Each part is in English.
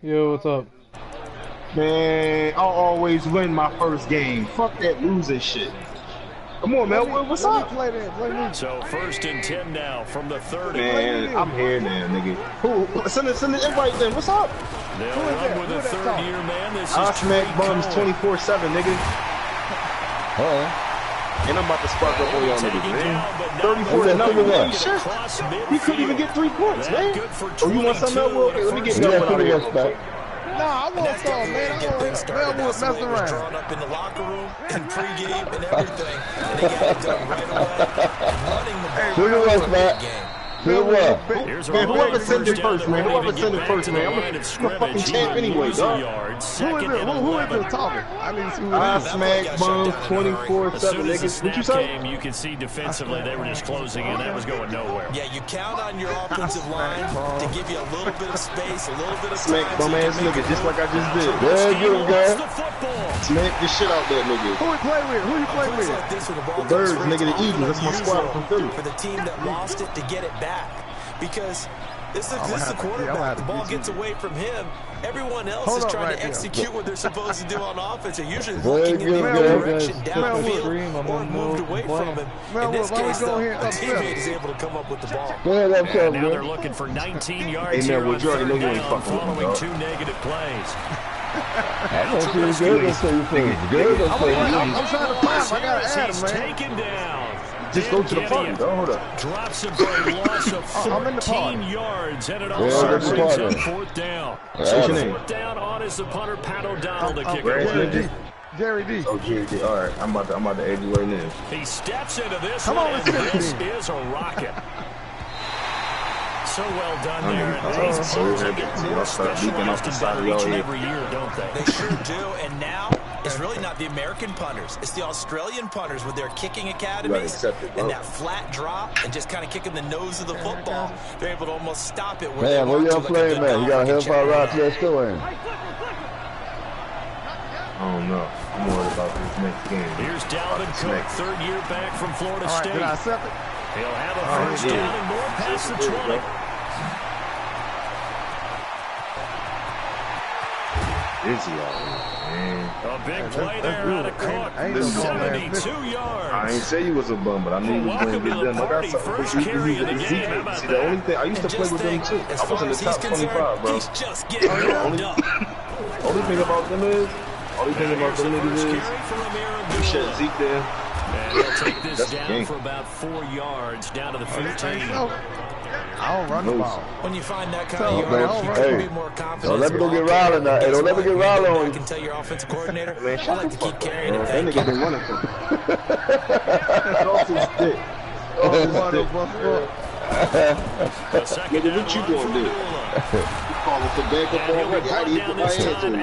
Yo, what's up? Man, I'll always win my first game. Fuck that losing shit. Come on, man. What's up? So 1st and 10 now from the 30. Man, I'm here now, nigga. Who? Send the invite then. What's up? They'll run with a third-year man. This I is smack bums 24/7, nigga. And I'm about to spark up on y'all niggas, man. 34 to nothing. Shit. He couldn't even get 3 points, man. Oh, you want something else? Well, let me get that one out of here. Nah, I want some, man. I want Melwood messing around. Drawn up in the locker room and pregame and everything. And they got it done right away. Running the ball. Man, whoever sent it first, man. Whoever sent it first, man. I'm a fucking champ anyway, dog. Who is it talking? I need to see who it I is. smack bums 24/7, niggas. What you say? You can see defensively they were just closing in. That was going nowhere. Yeah, you count on your offensive line to give you a little bit of space, a little bit of time. Smack bum ass nigga, just like I just did. There you go. Smack the shit out that nigga. Who you play with? Who you play with? Like this, The Birds, nigga, the Eagles. That's my squad from Philly. For the team that lost it to get it back. Because this is a quarterback. The ball gets away from him. Everyone else is trying to execute what they're supposed to do on offense. They're usually looking in the other direction downfield or moved away from him. In this case, though, the teammate is able to come up with the ball. And now they're looking for 19 yards here on third down following 2 negative plays. I'm trying to find him. I gotta add him, man. Taken down. Just go to the party, dog. Hold up. Drops him for a loss of 14 yards, and it also brings up 4th down. What's your name? 4th down on is the punter, Pat O'Donnell, to kick it away. Jerry D. Oh, Jerry D. All right, I'm about to edge you right now. He steps into this one, and this is a rocket. So well done there. And these punts get more specialized and better each and every year, don't they? They sure do, and now it's really not the American punters. It's the Australian punters with their kicking academies and that flat drop and just kind of kicking the nose of the football. They're able to almost stop it. Man, what y'all playing, man? You got to help out right to that store, ain't I don't know. I'm worried about this next game. Here's Dalvin Cook, 3rd year back from Florida State. Did I accept it? He'll have a first down and more past the 20. Busy out here, man. A big play there out of Cook. 72 yards. I ain't say you was a bum, but I knew you was going to get done. Like I said, First carry of the game. See, the only thing, I used to play with them too. I was in the top 25, bro. He's just getting warmed up. Only thing about them is, you shut Zeke there. And he'll take this down for about 4 yards, down to the 15. I don't run the ball. When you find that kind of yard, you can be more confident. Don't let me go get Riley now. Hey, don't let me get Riley on you. I can tell your offensive coordinator, Man, I like to keep carrying it. That nigga been running for me. That's off his dick. Nigga, what you gonna do? You call it the backup already? How do you put my hands on you?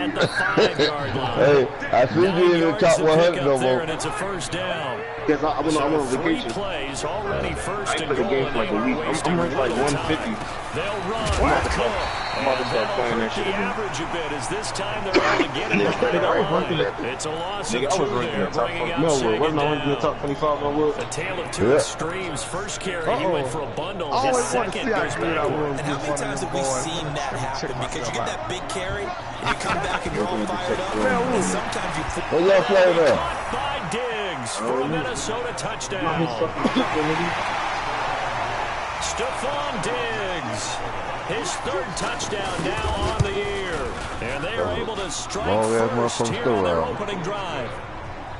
Hey, I see you in the top 100 no more. And it's a first down. Because I'm on vacation. Plays already first I ain't played the game for like a week. I'm ranked like 150. They'll run. I'm about to start playing that shit The again. average a bit is this time they're able to get it. It's a loss of 2 there, bringing up second wasn't I in the down. top 25 on Will? A tale of 2 extremes. First carry, he went for a bundle. His second goes backward. And how many times have we seen that happen? Because you get that big carry, and you come back and you're all fired up, and sometimes you... What y'all playing there? By Diggs for a Minnesota touchdown. Stephon Diggs. His 3rd touchdown now on the year. And they are able to strike first here on their opening drive.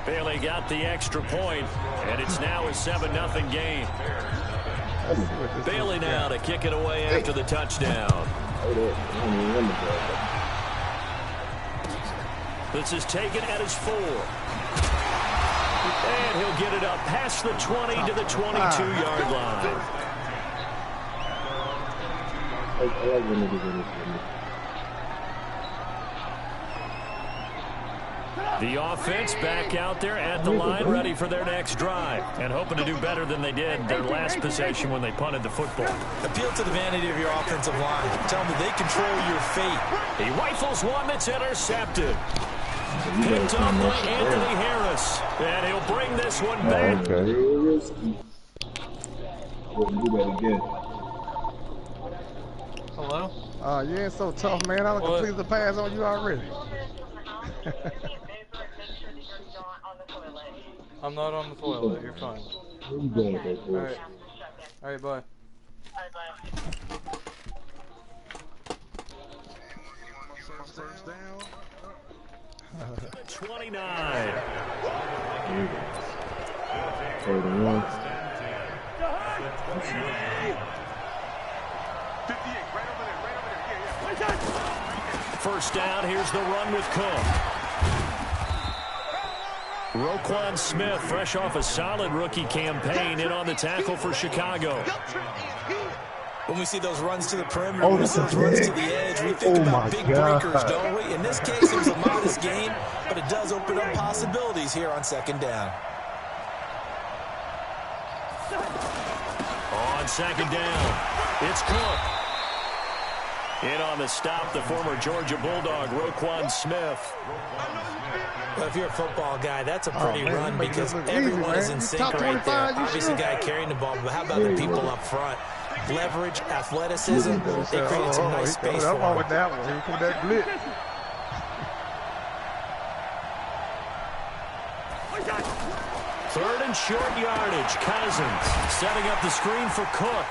Bailey got the extra point, and it's now a 7-0 game. Bailey now to kick it away after the touchdown. This is taken at his 4. And he'll get it up past the 20 to the 22-yard line. The offense back out there at the line, ready for their next drive, and hoping to do better than they did their last possession when they punted the football. Appeal to the vanity of your offensive line. Tell them that they control your fate. He rifles one that's intercepted. Picked up by Anthony Harris, and he'll bring this one back. Wouldn't do that again. Hello? You ain't so tough, man. I completed the pass on you already. I'm not on the toilet. You're fine. Where you going today, boys? All right, bye. First down. 29. 31. First down, here's the run with Cook. Roquan Smith, fresh off a solid rookie campaign, in on the tackle for Chicago. When we see those runs to the perimeter, when we see those runs to the edge, we think about big breakers, don't we? In this case, it was a modest gain, but it does open up possibilities here on second down. On second down, it's Cook. In on the stop, the former Georgia Bulldog, Roquan Smith. Well, if you're a football guy, that's a pretty run because everyone is in sync right there. Obviously, the guy carrying the ball, but how about the people up front? Leverage, athleticism, they create some nice space for him. With that one, he put that blitz. Third and short yardage. Cousins setting up the screen for Cook.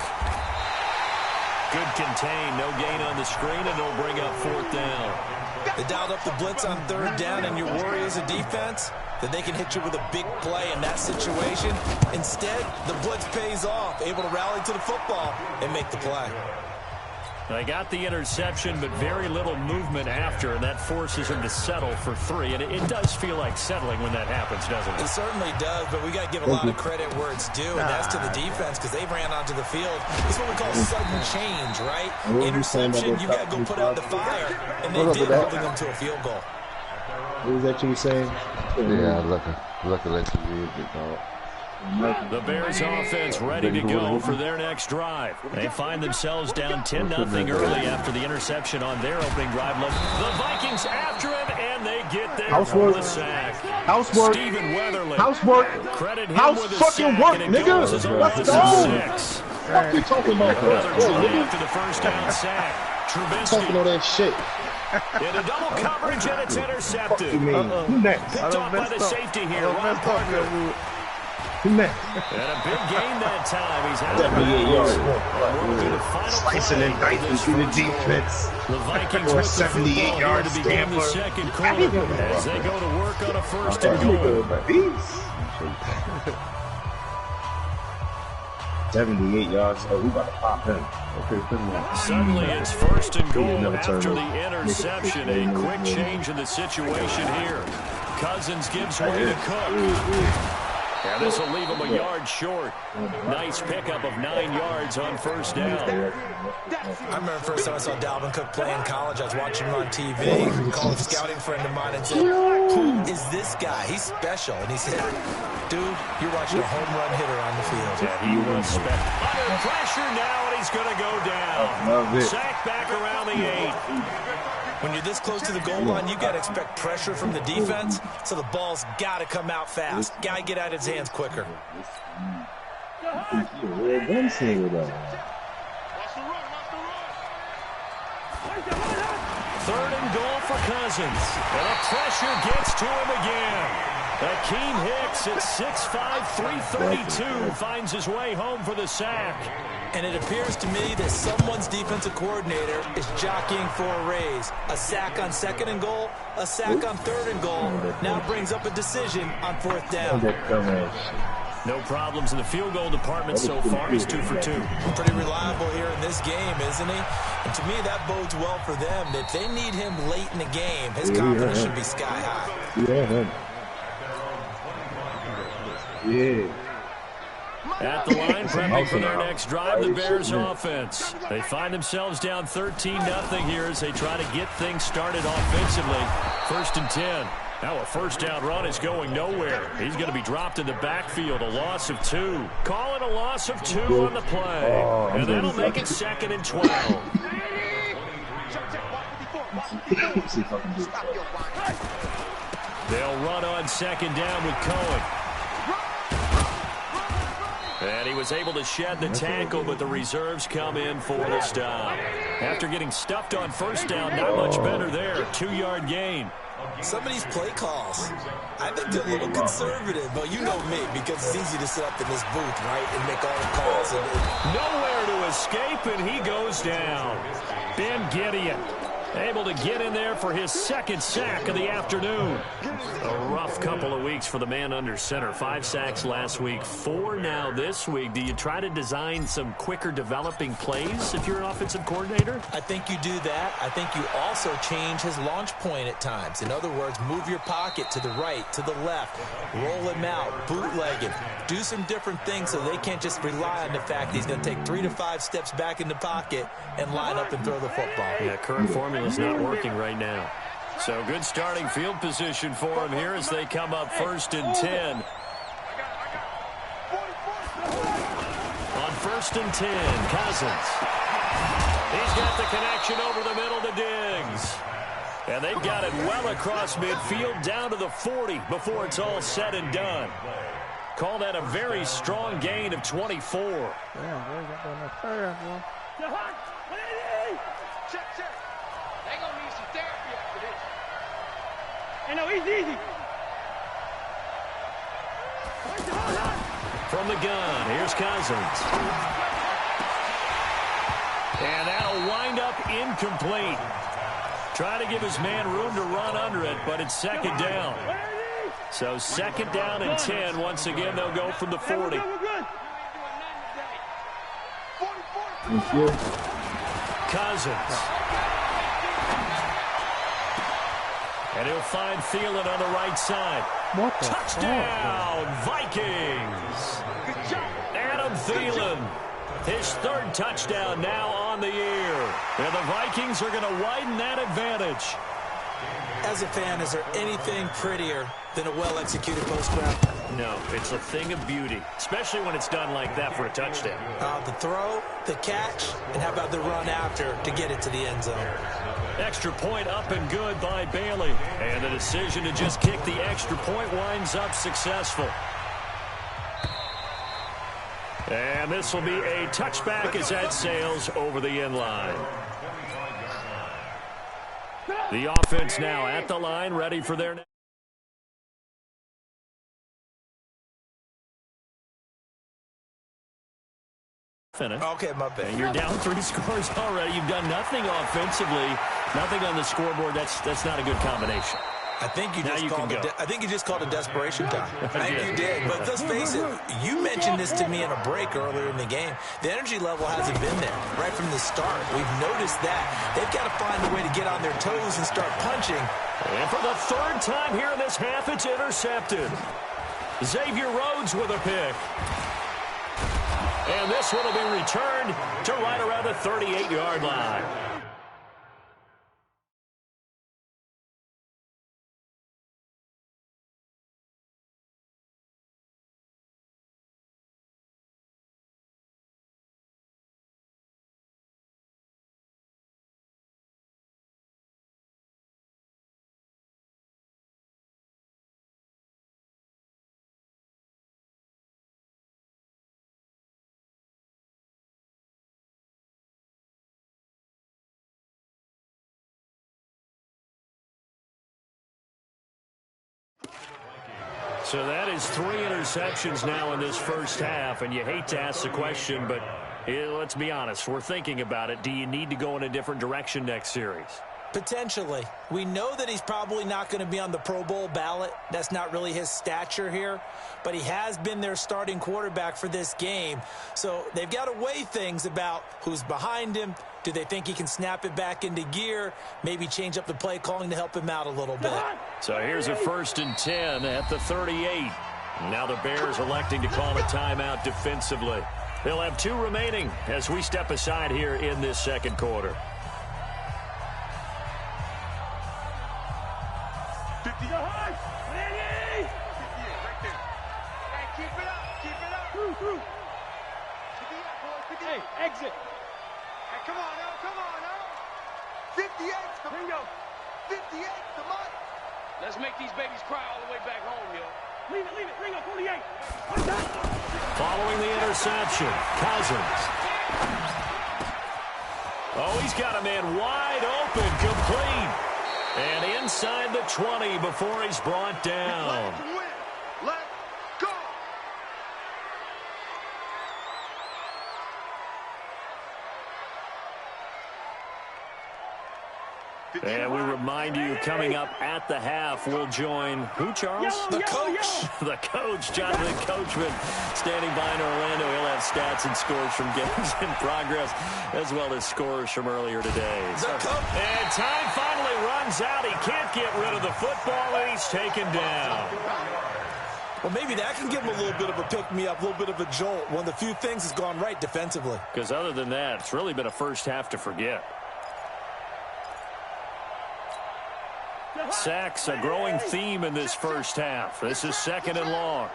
Good contain, no gain on the screen, and it'll bring up fourth down. They dialed up the blitz on third down, and your worry as a defense that they can hit you with a big play in that situation. Instead, the blitz pays off, able to rally to the football and make the play. They got the interception, but very little movement after, and that forces him to settle for 3. And it does feel like settling when that happens, doesn't it? It certainly does, but we got to give a lot of credit where it's due, and that's to the defense because they ran onto the field. It's what we call sudden change, right? Interception, you got to go put out the fire, and they did, holding them to a field goal. What was that you were saying? Yeah, look at that you dog. The Bears offense ready to go for their next drive. They find themselves down 10-0 early after the interception on their opening drive. The Vikings after him, and they get there for the sack. Housework. Stephen Weatherly. Housework. Credit him House with a fucking sack, work, and it nigga. goes as Let's offensive go. 6. What you talking about? Another try after the first down sack. Trubisky. Talking all that shit. In a double coverage, and it's intercepted. Who next? Picked off by the safety here, Ron Parker. Who next? And a big gain that time. He's out of 78 yards. Slicing and dicing through the defense. The Vikings for with a 78-yard to begin the second quarter as they go to work on a first and goal. 78 yards. Oh, we about to pop him. Suddenly it's first and goal after the interception. A quick change in the situation here. Cousins gives way to Cook. Yeah, this will leave him a yard short. Nice pickup of 9 yards on first down. I remember first time I saw Dalvin Cook play in college. I was watching him on TV. Called a scouting friend of mine and said, "Who is this guy? He's special." And he said, "Dude, you're watching a home run hitter on the field." Yeah, he was special. Under pressure now, and he's going to go down. Sack back around the 8. When you're this close to the goal line, you got to expect pressure from the defense, so the ball's got to come out fast. Got to get out of his hands quicker. Third and goal for Cousins. And the pressure gets to him again. Akeem Hicks at 6'5", 332 finds his way home for the sack. And it appears to me that someone's defensive coordinator is jockeying for a raise. A sack on second and goal, a sack on third and goal. Now brings up a decision on fourth down. No problems in the field goal department so far. He's 2 for 2. Pretty reliable here in this game, isn't he? And to me, that bodes well for them. If they need him late in the game, his confidence should be sky high. At the line, prepping for their next drive, the Bears offense. They find themselves down 13-0 here as they try to get things started offensively. 1st and 10. Now a first down run is going nowhere. He's going to be dropped in the backfield. A loss of 2. Call it a loss of 2 on the play. And that'll make it 2nd and 12. They'll run on 2nd down with Cohen. And he was able to shed the tackle, but the reserves come in for the stop. After getting stuffed on first down, not much better there. 2-yard gain. Some of these play calls, I think they're a little conservative, but you know me, because it's easy to sit up in this booth, right, and make all the calls. Nowhere to escape, and he goes down. Ben Gideon able to get in there for his second sack of the afternoon. A rough couple of weeks for the man under center. 5 sacks last week, 4 now this week. Do you try to design some quicker developing plays if you're an offensive coordinator? I think you do that. I think you also change his launch point at times. In other words, move your pocket to the right, to the left, roll him out, bootleg him. Do some different things so they can't just rely on the fact that he's going to take 3 to 5 steps back in the pocket and line up and throw the football. Yeah, current formula is not working right now. So good starting field position for him here as they come up 1st and 10. On 1st and 10, Cousins. He's got the connection over the middle to Diggs. And they've got it well across midfield down to the 40 before it's all said and done. Call that a very strong gain of 24. Damn, boy, got that much fire, boy. They gonna need some therapy after this. Hey, no, he's easy. From the gun, here's Cousins. And that'll wind up incomplete. Try to give his man room to run under it, but it's 2nd down. So 2nd down and 10. Once again, they'll go from the 40. Cousins. And he'll find Thielen on the right side. Touchdown, Vikings. Adam Thielen. His 3rd touchdown now on the year. And the Vikings are going to widen that advantage. As a fan, is there anything prettier than a well-executed post route? No, it's a thing of beauty, especially when it's done like that for a touchdown. The throw, the catch, and how about the run after to get it to the end zone? Extra point up and good by Bailey. And the decision to just kick the extra point winds up successful. And this will be a touchback as that sails over the end line. The offense now at the line, ready for their next. Finish. Okay, my bad. And you're down 3 scores already. You've done nothing offensively, nothing on the scoreboard. That's not a good combination. I think you just called a desperation time. I think you did. But let's face it, you mentioned this to me in a break earlier in the game. The energy level hasn't been there right from the start. We've noticed that. They've got to find a way to get on their toes and start punching. And for the 3rd time here in this half, it's intercepted. Xavier Rhodes with a pick. And this one will be returned to right around the 38-yard line. So that is 3 interceptions now in this first half, and you hate to ask the question, but let's be honest, we're thinking about it. Do you need to go in a different direction next series? Potentially. We know that he's probably not going to be on the Pro Bowl ballot. That's not really his stature here. But he has been their starting quarterback for this game. So they've got to weigh things about who's behind him. Do they think he can snap it back into gear? Maybe change up the play calling to help him out a little bit. So here's a 1st and 10 at the 38. Now the Bears electing to call a timeout defensively. They'll have 2 remaining as we step aside here in this second quarter. 50 yards. 58 right there. Hey, keep it up. Keep it up. Through. 58, boys. 58. Hey, exit. Hey, come on, Earl. Come on, Earl. 58. Bingo. 58. Come on. Let's make these babies cry all the way back home, yo. Leave it. Ringo, 48. Following the interception, Cousins. Oh, he's got a man wide open, complete. And inside the 20 before he's brought down. Let's go. And we remind you, coming up at the half, we'll join who, Charles? The coach. The coach, Jonathan Coachman, standing by in Orlando. He'll have stats and scores from games in progress, as well as scores from earlier today. And time finally runs out. He can't get rid of the football, and he's taken down. Well, maybe that can give him a little bit of a pick-me-up, a little bit of a jolt. One of the few things that's gone right defensively. Because other than that, it's really been a first half to forget. Sacks, a growing theme in this first half. This is 2nd and long.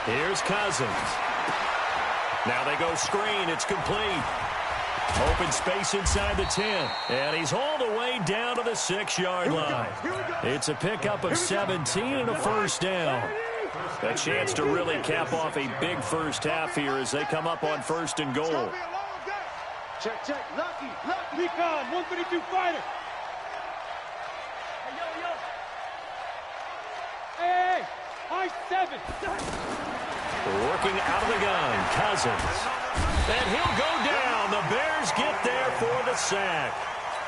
Here's Cousins. Now they go screen. It's complete. Open space inside the 10. And he's all the way down to the 6-yard line. It's a pickup of 17 and a first down. A chance to really cap off a big first half here as they come up on 1st and goal. Check. Lucky. Recon, 132 fighter. Hey, high 7. Working out of the gun, Cousins. And he'll go down. The Bears get there for the sack.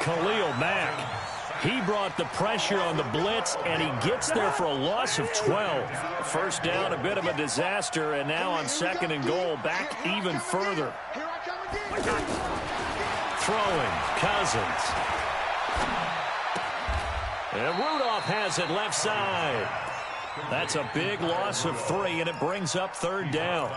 Khalil Mack. He brought the pressure on the blitz, and he gets there for a loss of 12. First down, a bit of a disaster, and now on 2nd and goal, back even further. Throwing, Cousins. And Rudolph has it left side. That's a big loss of 3, and it brings up 3rd down.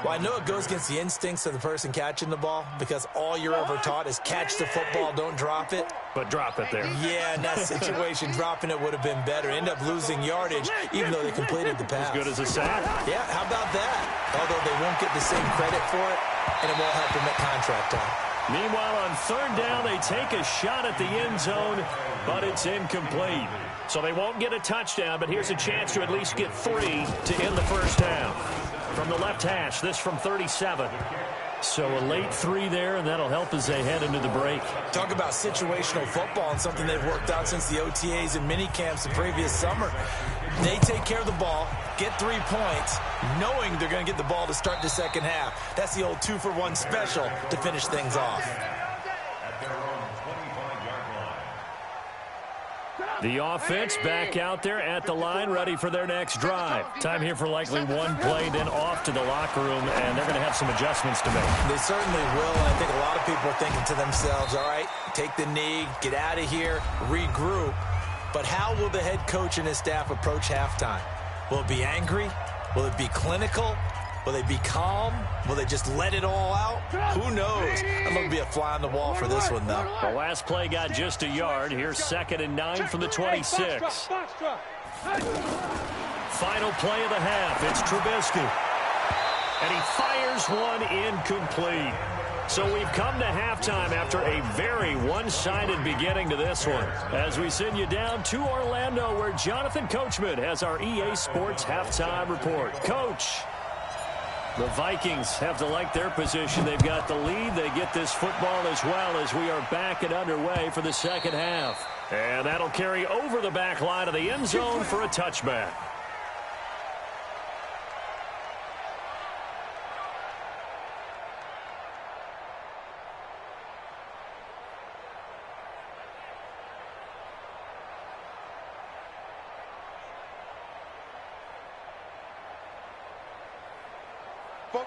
Well, I know it goes against the instincts of the person catching the ball because all you're ever taught is catch the football, don't drop it. But drop it there. Yeah, in that situation, dropping it would have been better. End up losing yardage, even though they completed the pass. As good as a sack. Yeah, how about that? Although they won't get the same credit for it, and it won't help them at contract time. Meanwhile, on 3rd down, they take a shot at the end zone, but it's incomplete. So they won't get a touchdown, but here's a chance to at least get 3 to end the first half. From the left hash, this from 37. So a late 3 there, and that'll help as they head into the break. Talk about situational football and something they've worked out since the OTAs and mini camps the previous summer. They take care of the ball, get 3 points, knowing they're going to get the ball to start the second half. That's the old 2-for-1 special to finish things off. The offense back out there at the line, ready for their next drive. Time here for likely one play, then off to the locker room, and they're going to have some adjustments to make. They certainly will, and I think a lot of people are thinking to themselves, all right, take the knee, get out of here, regroup. But how will the head coach and his staff approach halftime? Will it be angry? Will it be clinical? Will they be calm? Will they just let it all out? Who knows? I'm going to be a fly on the wall for this one, though. The last play got just a yard. Here's 2nd and 9 from the 26. Final play of the half. It's Trubisky. And he fires one incomplete. So we've come to halftime after a very one-sided beginning to this one. As we send you down to Orlando, where Jonathan Coachman has our EA Sports halftime report. Coach. The Vikings have to like their position. They've got the lead. They get this football as well as we are back and underway for the second half. And that'll carry over the back line of the end zone for a touchback.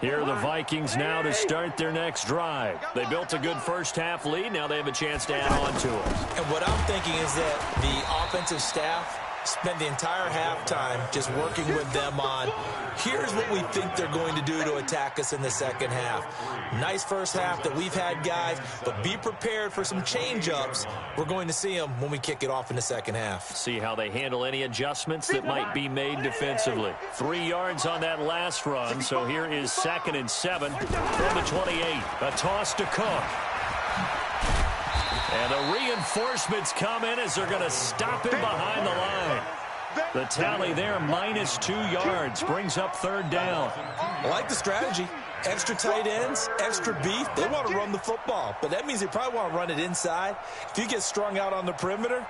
Here are the Vikings now to start their next drive. They built a good first half lead. Now they have a chance to add on to it. And what I'm thinking is that the offensive staff spend the entire halftime just working with them on, here's what we think they're going to do to attack us in the second half. Nice first half that we've had, guys, but be prepared for some change-ups. We're going to see them when we kick it off in the second half. See how they handle any adjustments that might be made defensively. 3 yards on that last run, so here is 2nd and 7 from the 28. A toss to Cook. And the reinforcements come in as they're going to stop him behind the line. The tally there, -2 yards, brings up 3rd down. I like the strategy. Extra tight ends, extra beef. They want to run the football, but that means they probably want to run it inside. If you get strung out on the perimeter,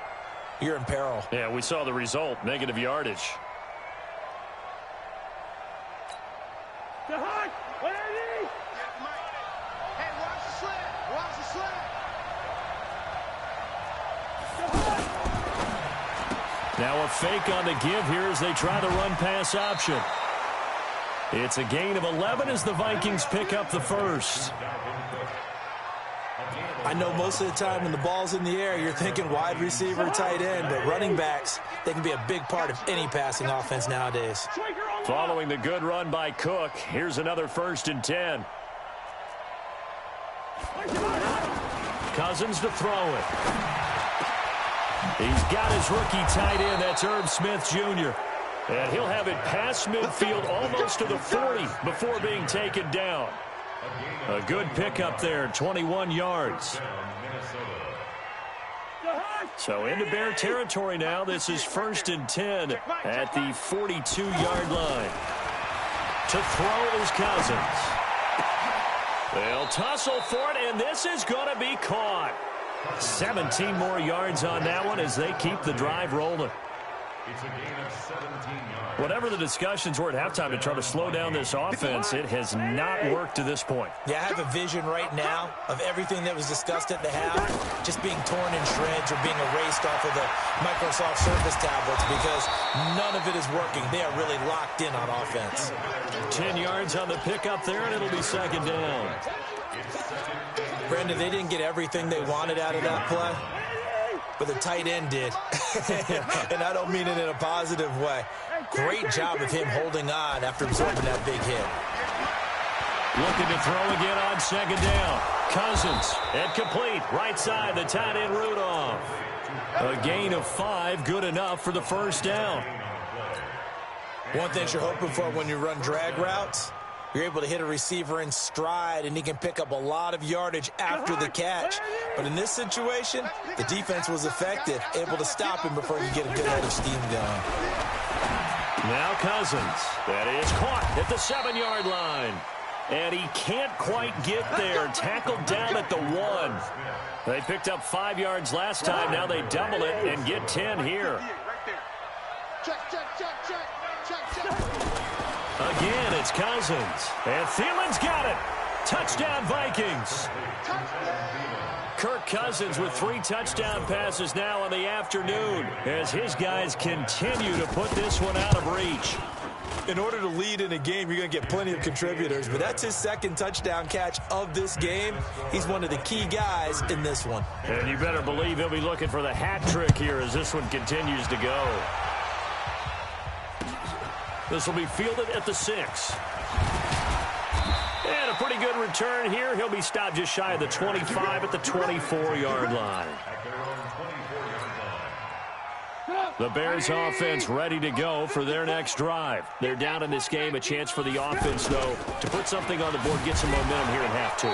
you're in peril. Yeah, we saw the result, negative yardage. Hey, watch the slant. Watch the slant. Now a fake on the give here as they try the run-pass option. It's a gain of 11 as the Vikings pick up the first. I know most of the time when the ball's in the air, you're thinking wide receiver, tight end, but running backs, they can be a big part of any passing offense nowadays. Following the good run by Cook, here's another 1st and 10. Cousins to throw it. He's got his rookie tight end. That's Herb Smith Jr. And he'll have it past midfield almost to the 40 before being taken down. A good pickup there, 21 yards. So into Bear territory now. This is 1st and 10 at the 42-yard line. To throw is Cousins. They'll tussle for it, and this is going to be caught. 17 more yards on that one as they keep the drive rolling. Whatever the discussions were at halftime to try to slow down this offense, it has not worked to this point. Yeah, I have a vision right now of everything that was discussed at the half just being torn in shreds or being erased off of the Microsoft Surface tablets because none of it is working. They are really locked in on offense. 10 yards on the pickup there, and it'll be 2nd down. Brendan, they didn't get everything they wanted out of that play, but the tight end did. And I don't mean it in a positive way. Great job of him holding on after absorbing that big hit. Looking to throw again on 2nd down. Cousins, incomplete. Right side, the tight end Rudolph. A gain of 5, good enough for the 1st down. One thing you're hoping for when you run drag routes, you're able to hit a receiver in stride, and he can pick up a lot of yardage after the catch. But in this situation, the defense was effective, able to stop him before you get a good head of steam going. Now Cousins. That is caught at the 7-yard line. And he can't quite get there. Tackled down at the 1. They picked up 5 yards last time. Now they double it and get 10 here. Again, it's Cousins. And Thielen's got it. Touchdown, Vikings. Kirk Cousins with 3 touchdown passes now in the afternoon as his guys continue to put this one out of reach. In order to lead in a game, you're going to get plenty of contributors, but that's his 2nd touchdown catch of this game. He's one of the key guys in this one. And you better believe he'll be looking for the hat trick here as this one continues to go. This will be fielded at the 6. And a pretty good return here. He'll be stopped just shy of the 25 at the 24-yard line. The Bears offense ready to go for their next drive. They're down in this game. A chance for the offense, though, to put something on the board, get some momentum here in half 2.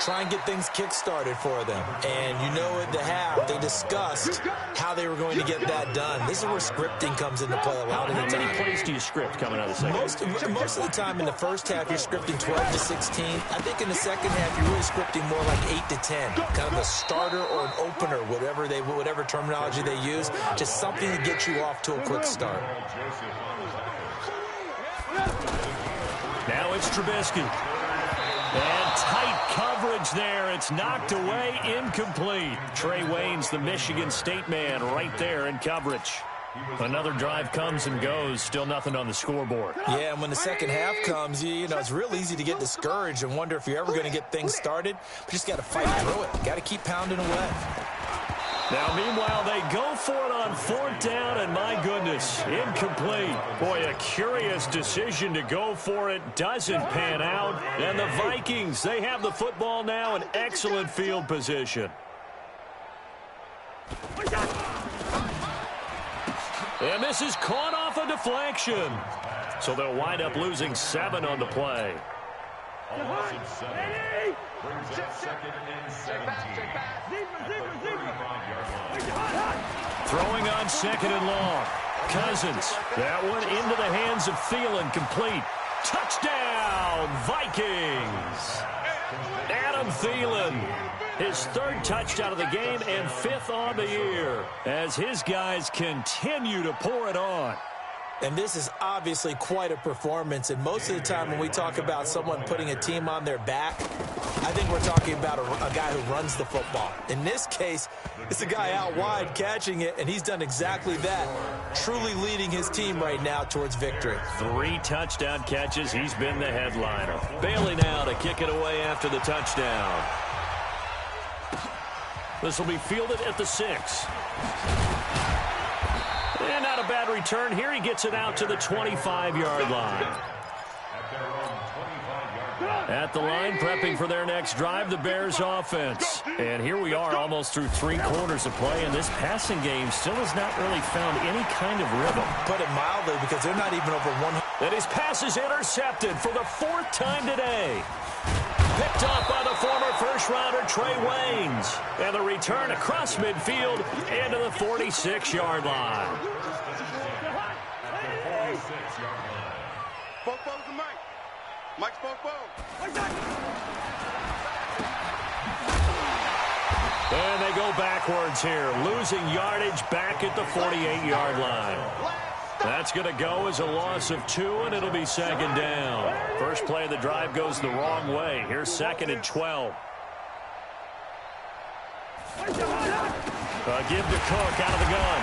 Try and get things kick-started for them. And you know at the half, they discussed how they were going to get that done. This is where scripting comes into play a lot of the time. How many plays do you script coming out of the second? Most of the time in the first half, you're scripting 12 to 16. I think in the second half, you're really scripting more like 8 to 10. Kind of a starter or an opener, whatever terminology they use. Just something to get you off to a quick start. Now it's Trubisky. And tight coverage there. It's knocked away, incomplete. Trey Wayne's the Michigan State man right there in coverage. Another drive comes and goes. Still nothing on the scoreboard. Yeah, and when the second half comes, you know, it's real easy to get discouraged and wonder if you're ever going to get things started. But you just got to fight through it. Got to keep pounding away. Now, meanwhile, they go for it on 4th down, and my goodness, incomplete. Boy, a curious decision to go for it. Doesn't pan out. And the Vikings, they have the football now in excellent field position. And this is caught off a deflection. So they'll wind up losing 7 on the play. Brings up 2nd and 17. Throwing on 2nd and long. Cousins. That one into the hands of Thielen. Complete. Touchdown, Vikings. Adam Thielen. His 3rd touchdown of the game and 5th on the year as his guys continue to pour it on. And this is obviously quite a performance. And most of the time when we talk about someone putting a team on their back, I think we're talking about a guy who runs the football. In this case, it's a guy out wide catching it, and he's done exactly that, truly leading his team right now towards victory. 3 touchdown catches. He's been the headliner. Bailey now to kick it away after the touchdown. This will be fielded at the 6. And not a bad return here. He gets it out to the 25-yard line. At the line, prepping for their next drive, the Bears offense. And here we are almost through 3 quarters of play, and this passing game still has not really found any kind of rhythm. Put it mildly, because they're not even over 100. And his pass is intercepted for the 4th time today. Picked off by the former first-rounder Trey Waynes. And the return across midfield into the 46-yard line. Bofo's the Mike. Mike's Bofo. And they go backwards here, losing yardage back at the 48-yard line. That's going to go as a loss of 2, and it'll be 2nd down. First play of the drive goes the wrong way. Here's 2nd and 12. Give to Cook out of the gun.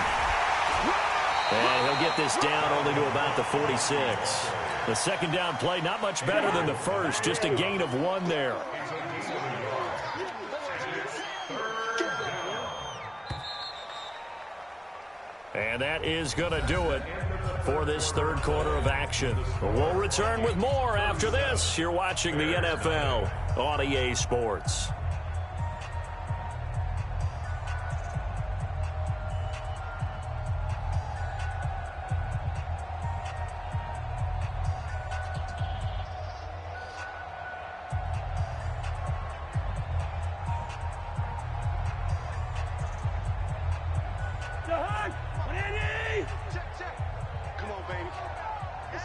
And he'll get this down only to about the 46. The 2nd down play, not much better than the first, just a gain of 1 there. And that is going to do it for this 3rd quarter of action. We'll return with more after this. You're watching the NFL on EA Sports.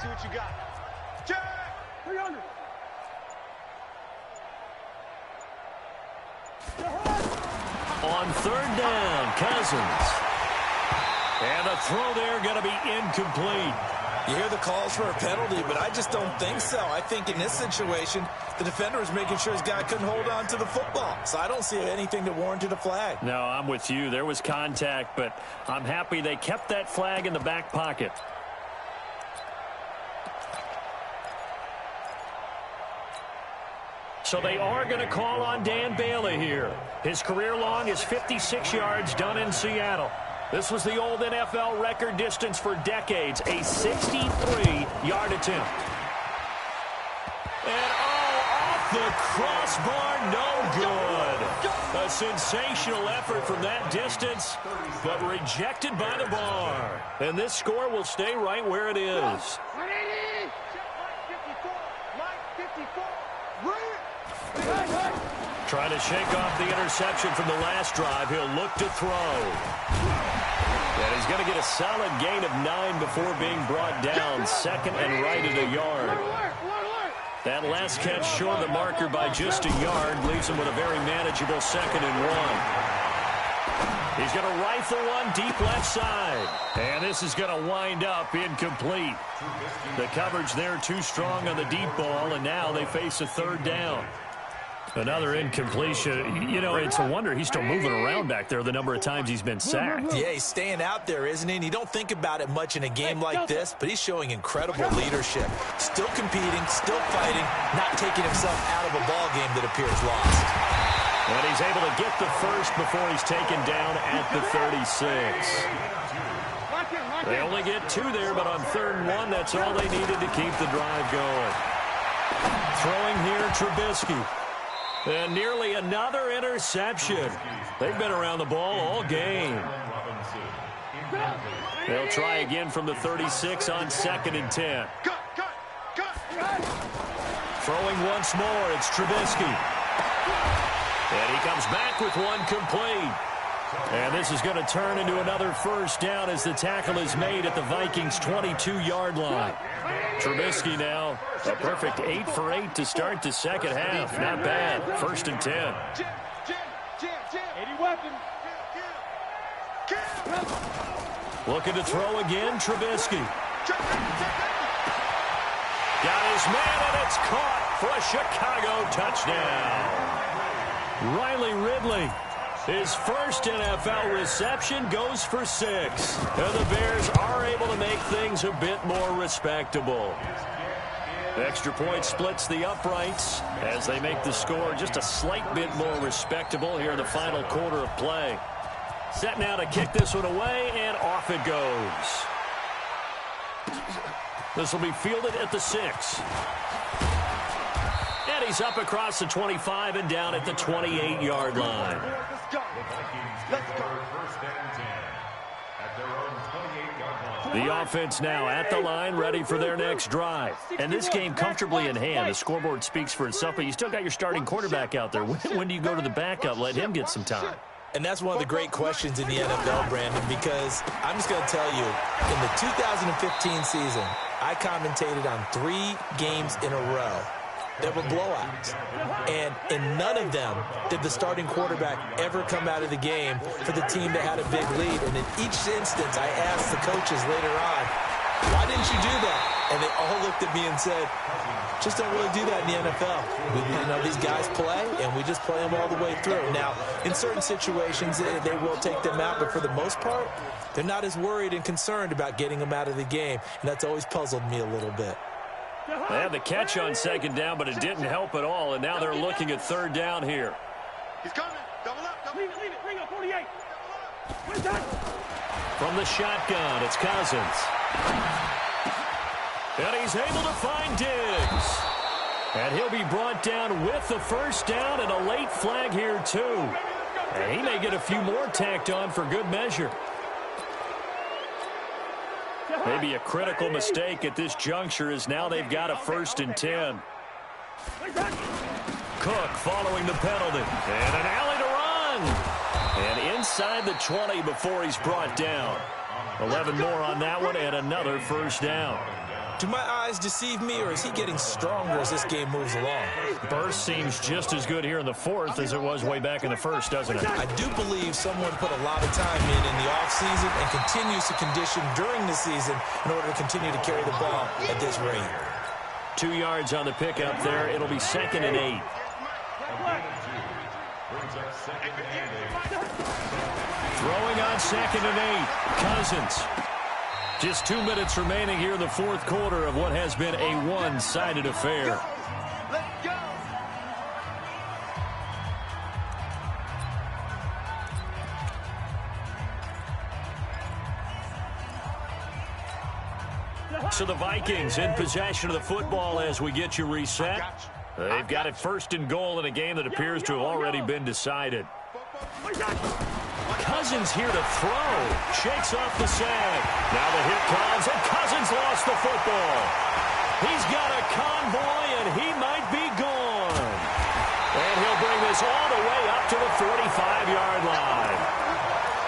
See what you got. Check! 300. On 3rd down, Cousins. And the throw there going to be incomplete. You hear the calls for a penalty, but I just don't think so. I think in this situation, the defender was making sure his guy couldn't hold on to the football. So I don't see anything that warranted a flag. No, I'm with you. There was contact, but I'm happy they kept that flag in the back pocket. So they are going to call on Dan Bailey here. His career long is 56 yards done in Seattle. This was the old NFL record distance for decades, a 63-yard attempt. And off the crossbar, no good. A sensational effort from that distance, but rejected by the bar. And this score will stay right where it is. Trying to shake off the interception from the last drive. He'll look to throw. And he's going to get a solid gain of 9 before being brought down. 2nd and right at a yard. That last catch short of the marker by just a yard leaves him with a very manageable 2nd and 1. He's going to rifle one deep left side. And this is going to wind up incomplete. The coverage there too strong on the deep ball, and now they face a 3rd down. Another incompletion. You know, it's a wonder he's still moving around back there the number of times he's been sacked. Yeah, he's staying out there, isn't he? And you don't think about it much in a game like this, but he's showing incredible leadership. Still competing, still fighting, not taking himself out of a ball game that appears lost. And he's able to get the first before he's taken down at the 36. They only get 2 there, but on 3rd and 1, that's all they needed to keep the drive going. Throwing here, Trubisky. And nearly another interception. They've been around the ball all game. They'll try again from the 36 on 2nd and 10. Throwing once more, it's Trubisky. And he comes back with one complete. And this is going to turn into another first down as the tackle is made at the Vikings' 22-yard line. Trubisky now, a perfect 8 for 8 to start the second half. Not bad. 1st and 10. Looking to throw again, Trubisky. Got his man, and it's caught for a Chicago touchdown. Riley Ridley, his first NFL reception, goes for 6. And the Bears are able to make things a bit more respectable. Extra point splits the uprights as they make the score just a slight bit more respectable here in the final quarter of play. Set now to kick this one away, and off it goes. This will be fielded at the 6. And he's up across the 25 and down at the 28-yard line. The offense now at the line, ready for their next drive. And this game comfortably in hand. The scoreboard speaks for itself, but you still got your starting quarterback out there. When do you go to the backup? Let him get some time. And that's one of the great questions in the NFL, Brandon, because I'm just going to tell you, in the 2015 season, I commentated on 3 games in a row that were blowouts. And in none of them did the starting quarterback ever come out of the game for the team that had a big lead. And in each instance, I asked the coaches later on, why didn't you do that? And they all looked at me and said, just don't really do that in the NFL. These guys play, and we just play them all the way through. Now, in certain situations, they will take them out, but for the most part, they're not as worried and concerned about getting them out of the game, and that's always puzzled me a little bit. They had the catch on 2nd down, but it didn't help at all, and now they're looking at 3rd down here. He's coming. Double up. Leave it. Bring up 48. From the shotgun, it's Cousins. And he's able to find Diggs. And he'll be brought down with the 1st down and a late flag here, too. And he may get a few more tacked on for good measure. Maybe a critical mistake at this juncture as now they've got a 1st and 10. Cook following the penalty. And an alley to run. And inside the 20 before he's brought down. 11 more on that one and another 1st down. Do my eyes deceive me, or is he getting stronger as this game moves along? Burst seems just as good here in the 4th as it was way back in the 1st, doesn't it? I do believe someone put a lot of time in the offseason and continues to condition during the season in order to continue to carry the ball at this rate. 2 yards on the pickup there. It'll be 2nd and 8. Throwing on 2nd and 8. Cousins. Just 2 minutes remaining here in the 4th quarter of what has been a one-sided affair. Let's go. So the Vikings in possession of the football as we get you reset. They've got it 1st and goal in a game that appears to have already been decided. Cousins here to throw. Shakes off the sag. Now the hit comes, and Cousins lost the football. He's got a convoy, and he might be gone. And he'll bring this all the way up to the 45-yard line.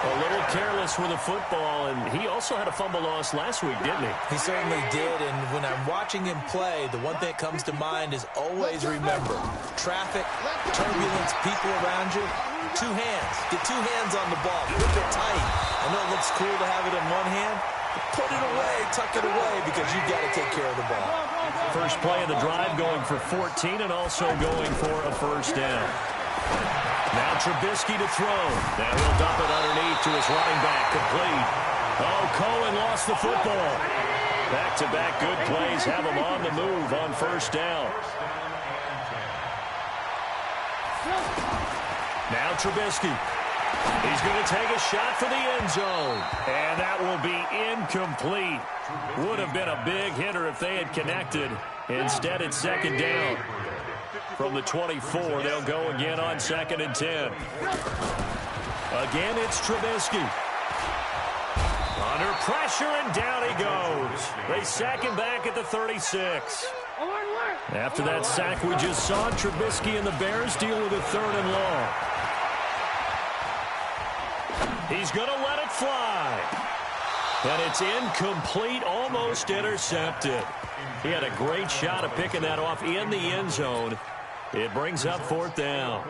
A little careless with the football, and he also had a fumble loss last week, didn't he? He certainly did, and when I'm watching him play, the one thing that comes to mind is always remember, traffic, turbulence, people around you, 2 hands. Get 2 hands on the ball. Grip it tight. I know it looks cool to have it in one hand, but put it away, tuck it away, because you've got to take care of the ball. First play of the drive going for 14 and also going for a 1st down. Now Trubisky to throw. Now he'll dump it underneath to his running back, complete. Oh, Cohen lost the football. Back-to-back good plays have him on the move on 1st down. Now Trubisky. He's going to take a shot for the end zone. And that will be incomplete. Would have been a big hitter if they had connected. Instead, it's 2nd down. From the 24, they'll go again on 2nd and 10. Again, it's Trubisky. Under pressure, and down he goes. They sack him back at the 36. After that sack we just saw, Trubisky and the Bears deal with a 3rd and long. He's going to let it fly. And it's incomplete, almost intercepted. He had a great shot at picking that off in the end zone. It brings up 4th down.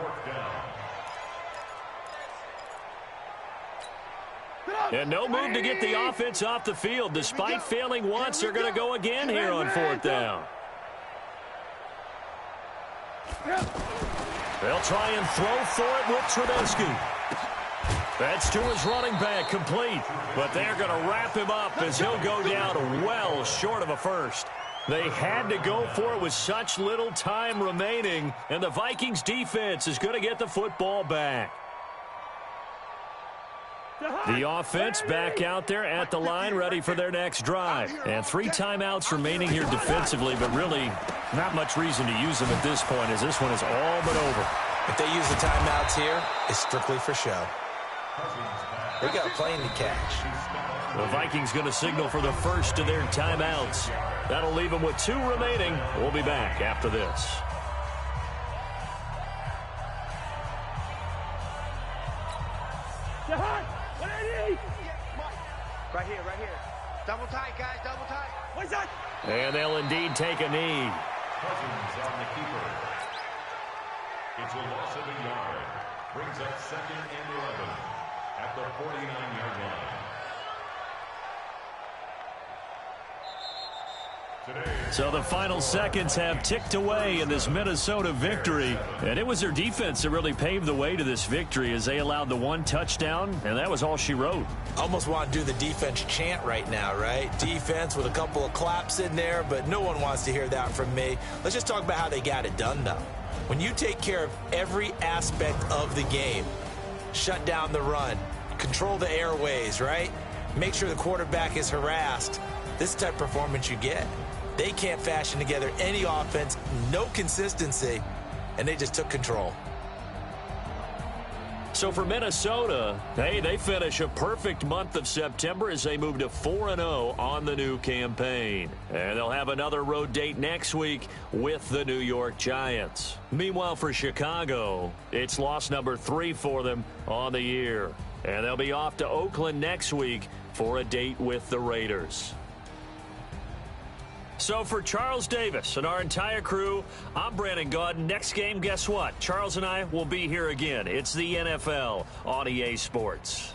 And no move to get the offense off the field. Despite failing once, they're going to go again here on 4th down. They'll try and throw for it with Trubisky. That's to his running back, complete. But they're going to wrap him up as he'll go down well short of a first. They had to go for it with such little time remaining, and the Vikings defense is going to get the football back. The offense back out there at the line, ready for their next drive. And 3 timeouts remaining here defensively, but really not much reason to use them at this point, as this one is all but over. If they use the timeouts here, it's strictly for show. They got a plane to catch. The Vikings going to signal for the first of their timeouts. That'll leave them with 2 remaining. We'll be back after this. Right here, right here. Double tight, guys, double tight. What's that? And they'll indeed take a knee. Cousins on the keeper. It's a loss of a yard. Brings up 2nd and 11 at the 49-yard line. So the final seconds have ticked away in this Minnesota victory. And it was their defense that really paved the way to this victory as they allowed the 1 touchdown, and that was all she wrote. Almost want to do the defense chant right now, right? Defense with a couple of claps in there, but no one wants to hear that from me. Let's just talk about how they got it done, though. When you take care of every aspect of the game, shut down the run, control the airways, right? Make sure the quarterback is harassed. This is the type of performance you get. They can't fashion together any offense, no consistency, and they just took control. So for Minnesota, hey, they finish a perfect month of September as they move to 4-0 on the new campaign. And they'll have another road date next week with the New York Giants. Meanwhile, for Chicago, it's loss number 3 for them on the year. And they'll be off to Oakland next week for a date with the Raiders. So for Charles Davis and our entire crew, I'm Brandon Gaudin. Next game, guess what? Charles and I will be here again. It's the NFL on EA Sports.